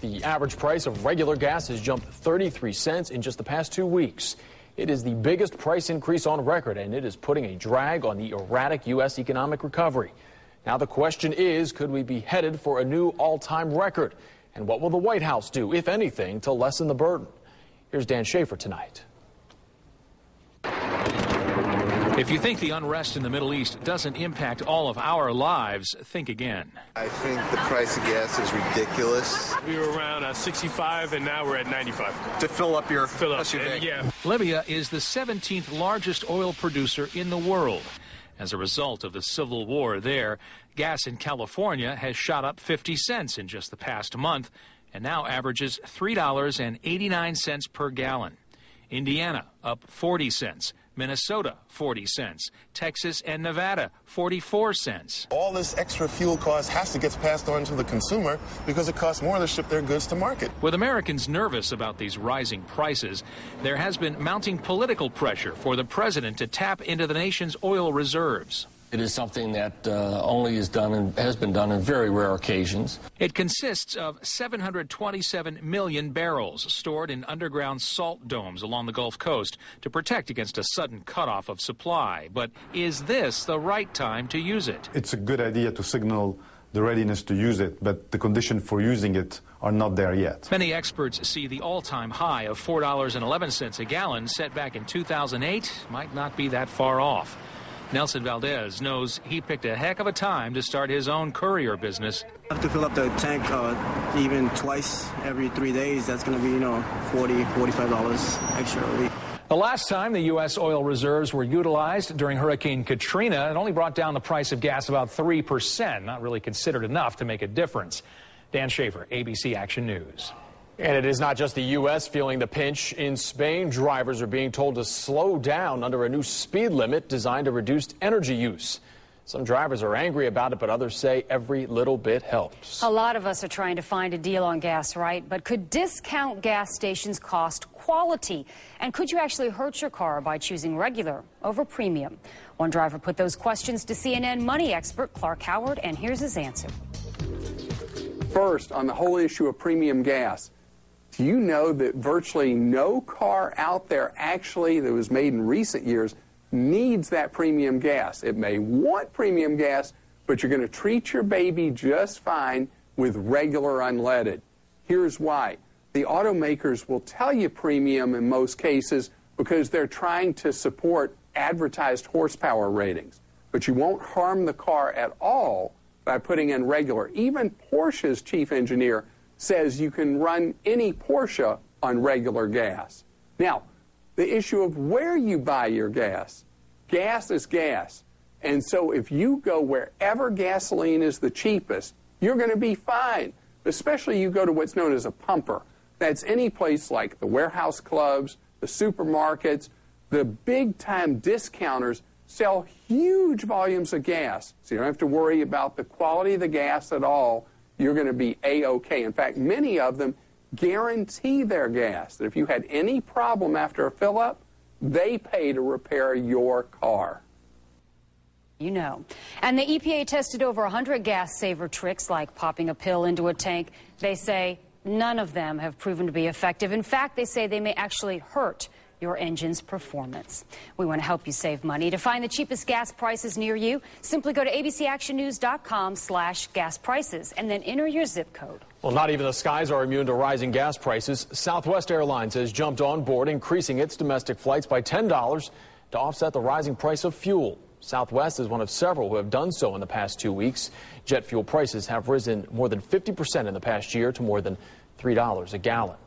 The average price of regular gas has jumped 33 cents in just the past 2 weeks. It is the biggest price increase on record, and it is putting a drag on the erratic U.S. economic recovery. Now the question is, could we be headed for a new all-time record? And what will the White House do, if anything, to lessen the burden? Here's Dan Schaefer tonight. If you think the unrest in the Middle East doesn't impact all of our lives, think again. I think the price of gas is ridiculous. We were around 65 and now we're at 95. To fill up your SUV. Yeah. Libya is the 17th largest oil producer in the world. As a result of the civil war there, gas in California has shot up 50 cents in just the past month and now averages $3.89 per gallon. Indiana up 40 cents. Minnesota, 40 cents. Texas and Nevada, 44 cents. All this extra fuel cost has to get passed on to the consumer because it costs more to ship their goods to market. With Americans nervous about these rising prices, there has been mounting political pressure for the president to tap into the nation's oil reserves. It is something that only is done and has been done in very rare occasions. It consists of 727 million barrels stored in underground salt domes along the Gulf Coast to protect against a sudden cutoff of supply. But is this the right time to use it? It's a good idea to signal the readiness to use it, but the conditions for using it are not there yet. Many experts see the all-time high of $4.11 a gallon set back in 2008 might not be that far off. Nelson Valdez knows he picked a heck of a time to start his own courier business. I have to fill up the tank even twice every 3 days. That's going to be, $40, $45 extra a week. The last time the U.S. oil reserves were utilized during Hurricane Katrina, it only brought down the price of gas about 3%, not really considered enough to make a difference. Dan Schaefer, ABC Action News. And it is not just the U.S. feeling the pinch. In Spain, drivers are being told to slow down under a new speed limit designed to reduce energy use. Some drivers are angry about it, but others say every little bit helps. A lot of us are trying to find a deal on gas, right? But could discount gas stations cost quality? And could you actually hurt your car by choosing regular over premium? One driver put those questions to CNN money expert Clark Howard, and here's his answer. First, on the whole issue of premium gas, do you know that virtually no car out there actually that was made in recent years needs that premium gas? It may want premium gas, but you're going to treat your baby just fine with regular unleaded. Here's why. The automakers will tell you premium in most cases because they're trying to support advertised horsepower ratings. But you won't harm the car at all by putting in regular. Even Porsche's chief engineer says you can run any Porsche on regular gas. Now, the issue of where you buy your gas is gas. And so if you go wherever gasoline is the cheapest, you're going to be fine. Especially you go to what's known as a pumper. That's any place like the warehouse clubs, the supermarkets, the big-time discounters sell huge volumes of gas. So you don't have to worry about the quality of the gas at all. You're going to be A-OK. In fact, many of them guarantee their gas that if you had any problem after a fill-up, they pay to repair your car. And the EPA tested over 100 gas-saver tricks like popping a pill into a tank. They say none of them have proven to be effective. In fact, they say they may actually hurt your engine's performance. We want to help you save money. To find the cheapest gas prices near you, simply go to abcactionnews.com/gas prices and then enter your zip code. Well, not even the skies are immune to rising gas prices. Southwest Airlines has jumped on board, increasing its domestic flights by $10 to offset the rising price of fuel. Southwest is one of several who have done so in the past 2 weeks. Jet fuel prices have risen more than 50% in the past year to more than $3 a gallon.